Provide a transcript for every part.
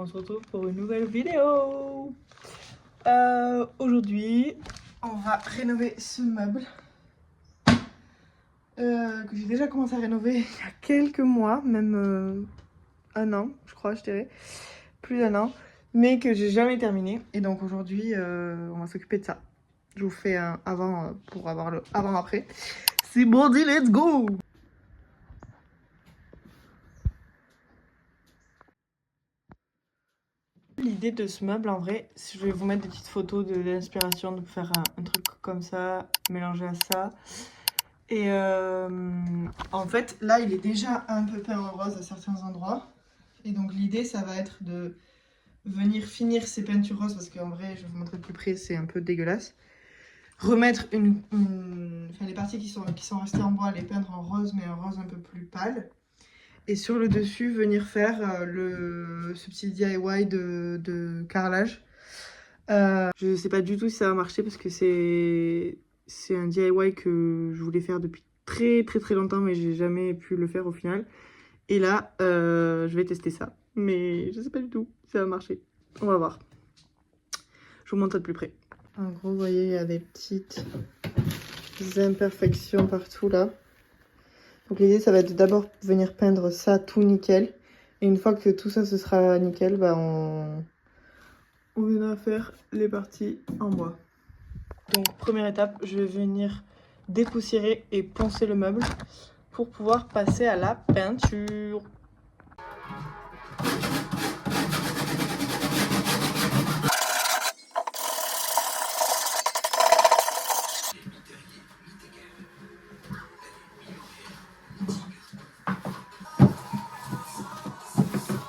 on se retrouve pour une nouvelle vidéo. Aujourd'hui, on va rénover ce meuble que j'ai déjà commencé à rénover il y a quelques mois, même un an, je crois, je dirais, plus d'un an, mais que j'ai jamais terminé. Et donc aujourd'hui, on va s'occuper de ça. Je vous fais un avant pour avoir le avant-après. C'est bon, dit, let's go! L'idée de ce meuble, en vrai, je vais vous mettre des petites photos de l'inspiration de faire un truc comme ça, mélangé à ça. Et en fait, là, il est déjà un peu peint en rose à certains endroits. Et donc l'idée, ça va être de venir finir ces peintures roses, parce qu'en vrai, je vais vous montrer de plus près, c'est un peu dégueulasse. Remettre enfin, les parties qui sont restées en bois, les peindre en rose, mais un rose un peu plus pâle. Et sur le dessus, venir faire ce petit DIY de carrelage. Je ne sais pas du tout si ça va marcher parce que c'est un DIY que je voulais faire depuis très longtemps, mais j'ai jamais pu le faire au final. Et là, je vais tester ça. Mais je sais pas du tout si ça va marcher. On va voir. Je vous montre ça de plus près. En gros, vous voyez, il y a des petites imperfections partout là. Donc l'idée, ça va être d'abord venir peindre ça tout nickel. Et une fois que tout ça, ce sera nickel, bah on viendra faire les parties en bois. Donc première étape, je vais venir dépoussiérer et poncer le meuble pour pouvoir passer à la peinture.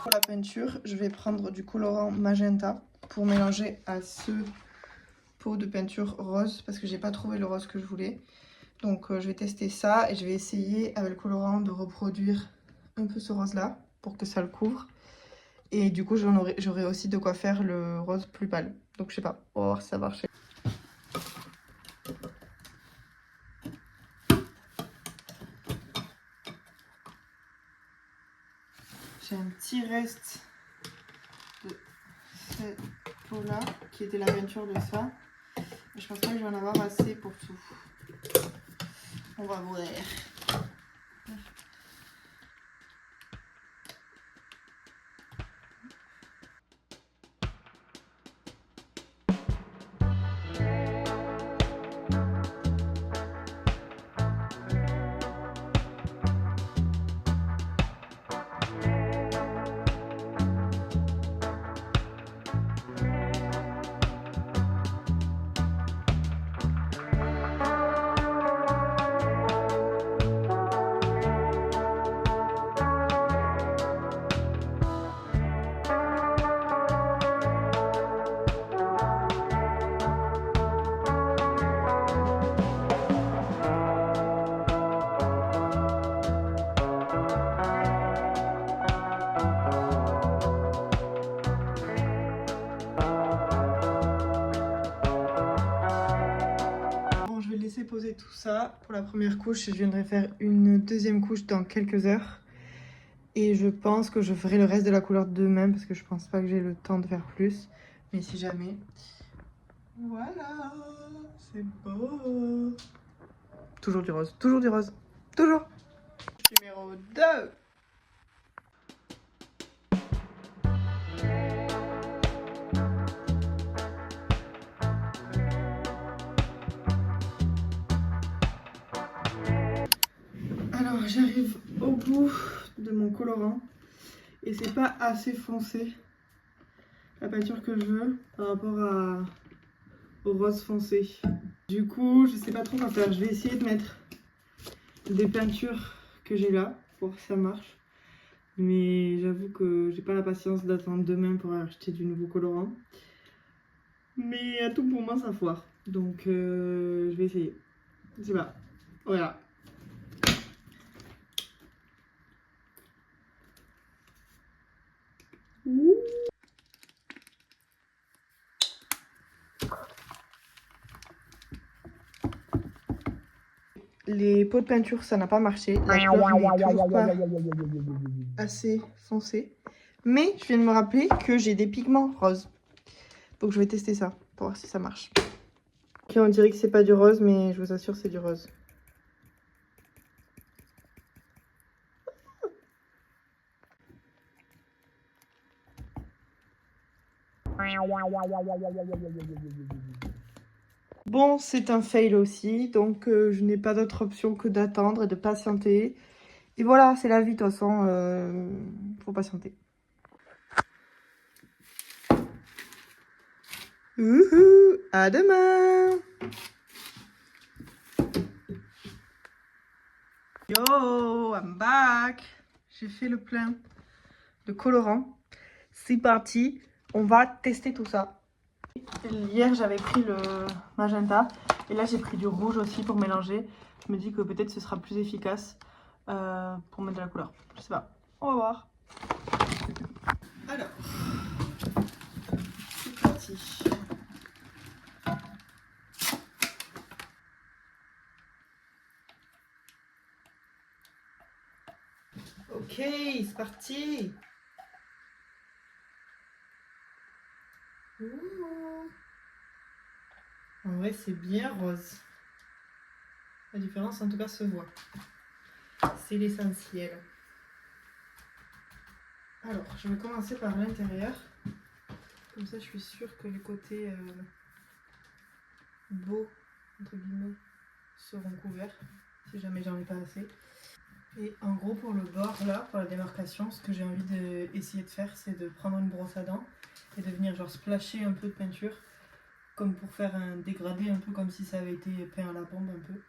Pour la peinture, je vais prendre du colorant magenta pour mélanger à ce pot de peinture rose parce que j'ai pas trouvé le rose que je voulais. Donc je vais tester ça et je vais essayer avec le colorant de reproduire un peu ce rose là pour que ça le couvre. Et du coup j'aurai aussi de quoi faire le rose plus pâle. Donc je sais pas, on va voir si ça marche. J'ai un petit reste de cette peau là qui était la peinture de ça. Mais je pense pas que je vais en avoir assez pour tout. On va voir. Poser tout ça pour la première couche. Je viendrai faire une deuxième couche dans quelques heures et je pense que je ferai le reste de la couleur demain parce que je pense pas que j'ai le temps de faire plus, mais si jamais. Voilà, c'est beau. Toujours du rose, toujours du rose, toujours. Numéro 2. Alors j'arrive au bout de mon colorant et c'est pas assez foncé la peinture que je veux par rapport au rose foncé. Du coup je sais pas trop quoi faire, je vais essayer de mettre des peintures que j'ai là pour que ça marche, mais j'avoue que j'ai pas la patience d'attendre demain pour acheter du nouveau colorant, mais à tout moment ça foire, donc je vais essayer, je sais pas, voilà. Les pots de peinture, ça n'a pas marché. La couleur n'est toujours pas assez foncée. Mais je viens de me rappeler que j'ai des pigments roses. Donc je vais tester ça pour voir si ça marche. Ok, on dirait que c'est pas du rose, mais je vous assure c'est du rose. Bon, c'est un fail aussi, donc je n'ai pas d'autre option que d'attendre et de patienter. Et voilà, c'est la vie de toute façon, faut patienter. Wouhou, à demain! Yo, I'm back! J'ai fait le plein de colorant. C'est parti, on va tester tout ça. Hier, j'avais pris le magenta et là, j'ai pris du rouge aussi pour mélanger. Je me dis que peut-être ce sera plus efficace pour mettre de la couleur. Je sais pas, on va voir. Alors, c'est parti. Ok, c'est parti. Ouh. En vrai, c'est bien rose. La différence, en tout cas, se voit. C'est l'essentiel. Alors, je vais commencer par l'intérieur. Comme ça, je suis sûre que les côtés beaux, entre guillemets, seront couverts. Si jamais j'en ai pas assez. Et en gros, pour le bord, là, pour la démarcation, ce que j'ai envie d'essayer de faire, c'est de prendre une brosse à dents et de venir genre splasher un peu de peinture, comme pour faire un dégradé, un peu comme si ça avait été peint à la bombe un peu.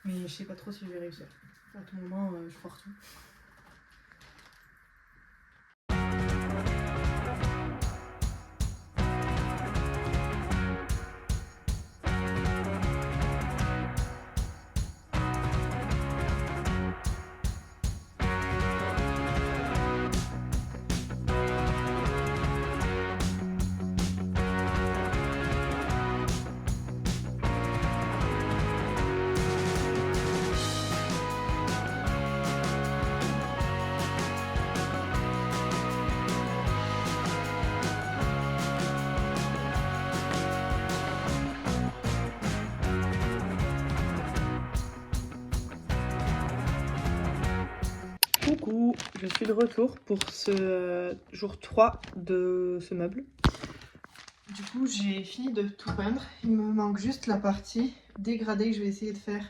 Mais je sais pas trop si je vais réussir. À tout moment, je foire tout. Coucou, je suis de retour pour ce jour 3 de ce meuble. Du coup, j'ai fini de tout peindre. Il me manque juste la partie dégradée que je vais essayer de faire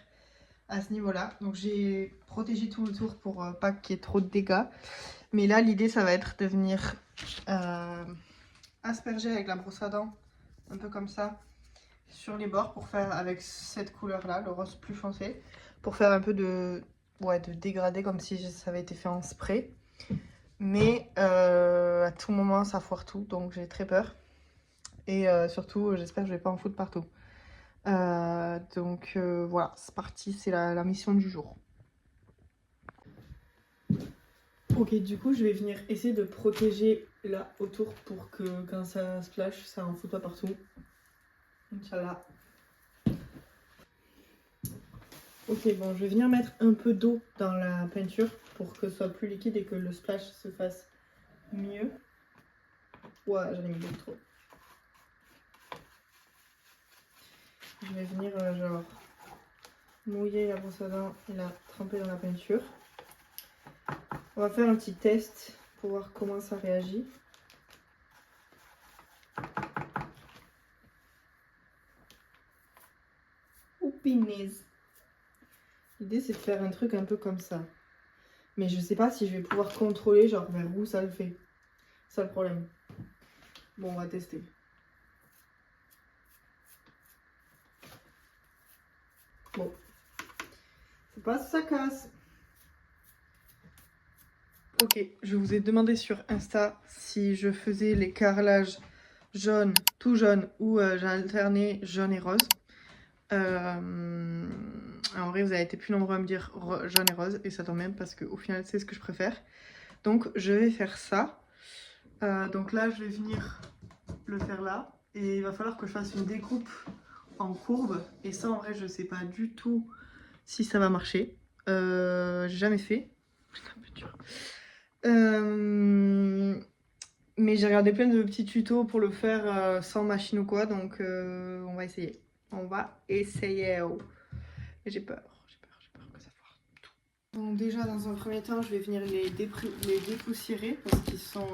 à ce niveau-là. Donc j'ai protégé tout autour pour pas qu'il y ait trop de dégâts. Mais là, l'idée, ça va être de venir asperger avec la brosse à dents, un peu comme ça, sur les bords pour faire avec cette couleur-là, le rose plus foncé, pour faire un peu de dégradé comme si ça avait été fait en spray. Mais à tout moment, ça foire tout, donc j'ai très peur. Et surtout, j'espère que je vais pas en foutre partout. Donc voilà, c'est parti, c'est la mission du jour. Ok, du coup, je vais venir essayer de protéger là autour pour que quand ça splash, ça en fout pas partout. Inch'Allah. Ok, bon, je vais venir mettre un peu d'eau dans la peinture pour que ce soit plus liquide et que le splash se fasse mieux. Ouais, j'en ai mis beaucoup trop. Je vais venir genre mouiller la brosse à dents et la tremper dans la peinture. On va faire un petit test pour voir comment ça réagit. Oupinaise. L'idée c'est de faire un truc un peu comme ça. Mais je sais pas si je vais pouvoir contrôler genre vers où ça le fait. C'est ça le problème. Bon, on va tester. Bon. Faut pas que ça casse. Ok, je vous ai demandé sur Insta si je faisais les carrelages jaune, tout jaune, ou j'alternais jaune et rose. En vrai, vous avez été plus nombreux à me dire jaune et rose, et ça tombe même parce qu'au final, c'est ce que je préfère. Donc, je vais faire ça. Donc là, je vais venir le faire là, et il va falloir que je fasse une découpe en courbe. Et ça, en vrai, je sais pas du tout si ça va marcher. J'ai jamais fait. C'est un peu dur. Mais j'ai regardé plein de petits tutos pour le faire sans machine ou quoi, donc on va essayer. On va essayer. Oh. Et j'ai peur que ça foire tout. Donc déjà dans un premier temps, je vais venir les dépoussiérer parce qu'ils sont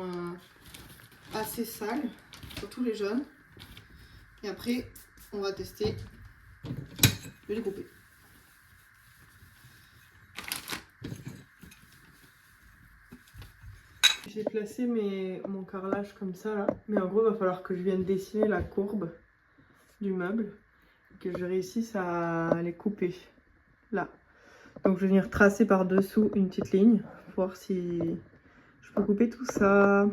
assez sales, surtout les jaunes. Et après, on va tester. Je vais les couper. J'ai placé mon carrelage comme ça là, mais en gros il va falloir que je vienne dessiner la courbe du meuble, que je réussisse à les couper là. Donc je vais venir tracer par dessous une petite ligne, pour voir si je peux couper tout ça.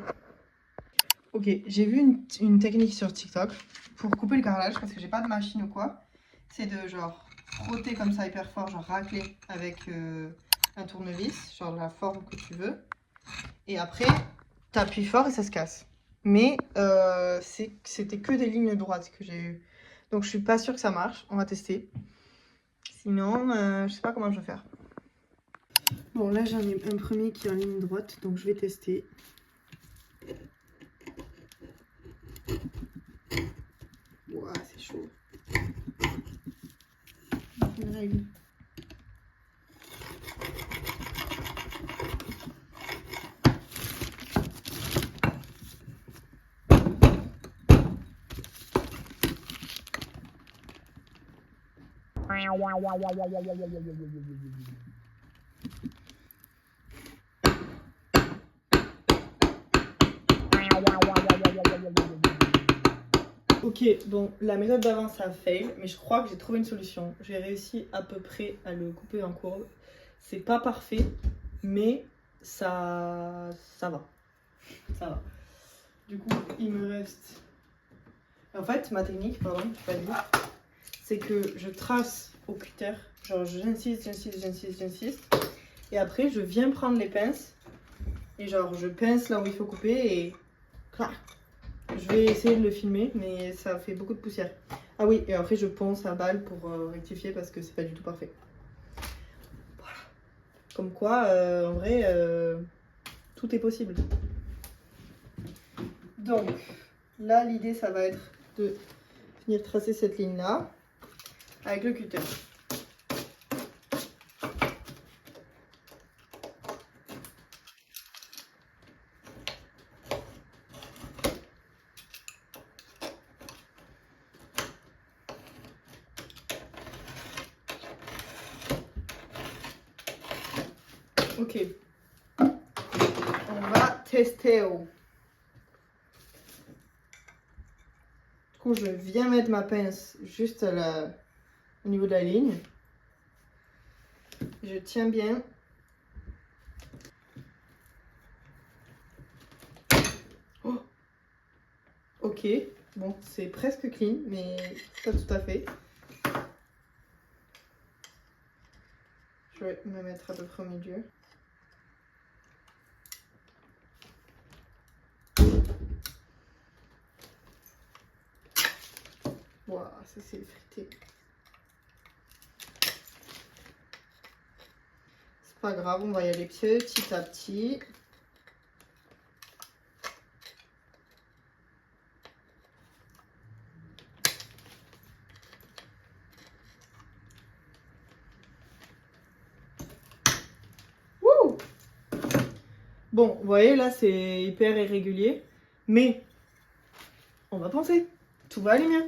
Ok, j'ai vu une technique sur TikTok pour couper le carrelage parce que j'ai pas de machine ou quoi. C'est de genre frotter comme ça hyper fort, genre racler avec un tournevis, genre la forme que tu veux. Et après, t'appuies fort et ça se casse. Mais c'était que des lignes droites que j'ai eues. Donc je suis pas sûre que ça marche. On va tester. Sinon, je sais pas comment je vais faire. Bon, là j'en ai un premier qui est en ligne droite, donc je vais tester. Ouah, c'est chaud. Une règle. Ok, bon, la méthode d'avant ça a fail, mais je crois que j'ai trouvé une solution. J'ai réussi à peu près à le couper en courbe. C'est pas parfait, mais ça va. Ça va. Du coup, il me reste... En fait, ma technique, pardon, je pas dit, c'est que je trace au cutter, genre j'insiste, et après je viens prendre les pinces, et genre je pince là où il faut couper, et clac. Je vais essayer de le filmer, mais ça fait beaucoup de poussière. Ah oui, et après je ponce à balle pour rectifier parce que c'est pas du tout parfait. Voilà. Comme quoi, en vrai, tout est possible. Donc, là l'idée ça va être de venir tracer cette ligne là avec le cutter. Ok, on va tester. Du coup, je viens mettre ma pince juste au niveau de la ligne. Je tiens bien. Oh, ok, bon, c'est presque clean, mais pas tout à fait. Je vais me mettre à peu près au milieu. Voilà, ça c'est effrité. C'est pas grave, on va y aller petit à petit. Wouh! Bon, vous voyez, là c'est hyper irrégulier, mais on va penser. Tout va aller bien.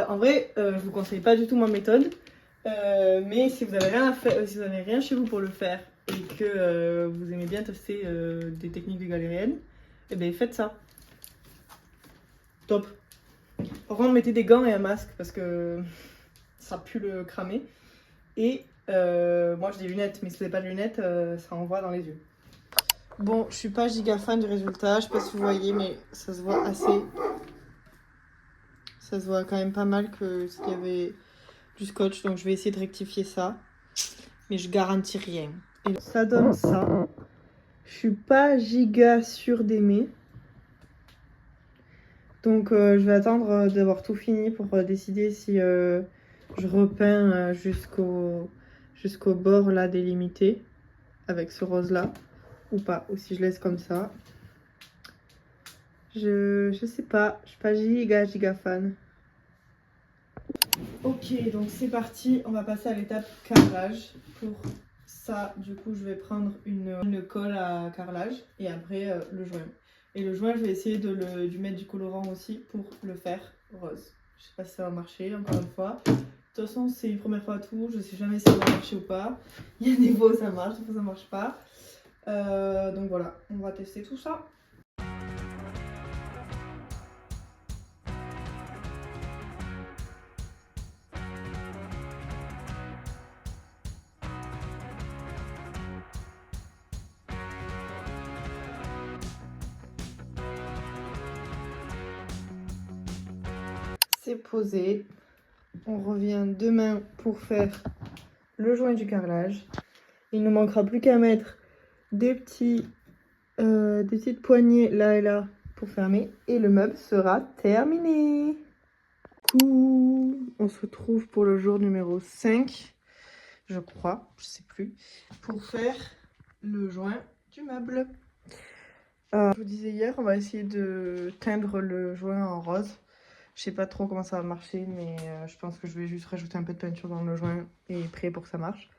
En vrai, je vous conseille pas du tout ma méthode, mais si vous avez rien à faire, si vous avez rien chez vous pour le faire et que vous aimez bien tester des techniques de galérienne, eh bien faites ça. Top. Par contre, mettez des gants et un masque parce que ça pue le cramer. Et moi j'ai des lunettes, mais si vous n'avez pas de lunettes, ça envoie dans les yeux. Bon, je suis pas giga fan du résultat, je sais pas si vous voyez, mais ça se voit assez. Ça se voit quand même pas mal qu'il y avait du scotch, donc je vais essayer de rectifier ça. Mais je garantis rien. Et ça donne ça. Je suis pas giga sûre d'aimer. Donc je vais attendre d'avoir tout fini pour décider si je repeins jusqu'au bord là délimité avec ce rose là ou pas, ou si je laisse comme ça. Je sais pas, je suis pas giga fan. Ok, donc c'est parti, on va passer à l'étape carrelage. Pour ça, du coup, je vais prendre une colle à carrelage et après le joint. Et le joint, je vais essayer de lui mettre du colorant aussi pour le faire rose. Je sais pas si ça va marcher, encore une fois. De toute façon, c'est une première fois à tout, je sais jamais si ça va marcher ou pas. Il y a des fois où ça marche, des fois ça marche pas. Donc voilà, on va tester tout ça. C'est posé. On revient demain pour faire le joint du carrelage. Il ne manquera plus qu'à mettre des petites poignées là et là pour fermer. Et le meuble sera terminé. Coucou, on se retrouve pour le jour numéro 5, je crois, je sais plus, pour faire le joint du meuble. Je vous disais hier, on va essayer de teindre le joint en rose. Je sais pas trop comment ça va marcher, mais je pense que je vais juste rajouter un peu de peinture dans le joint et prêt pour que ça marche.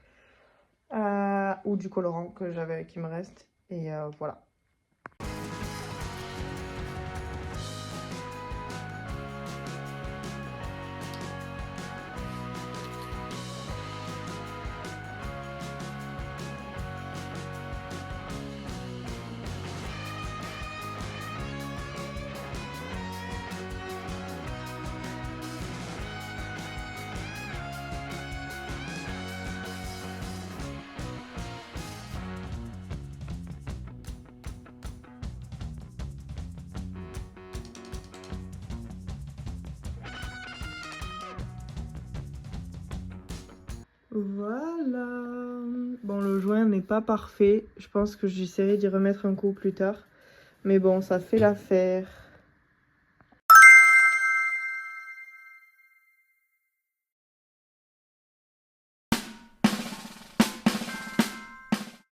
Ou du colorant que j'avais qui me reste. Et voilà. Voilà. Bon, le joint n'est pas parfait. Je pense que j'essaierai d'y remettre un coup plus tard. Mais bon, ça fait l'affaire.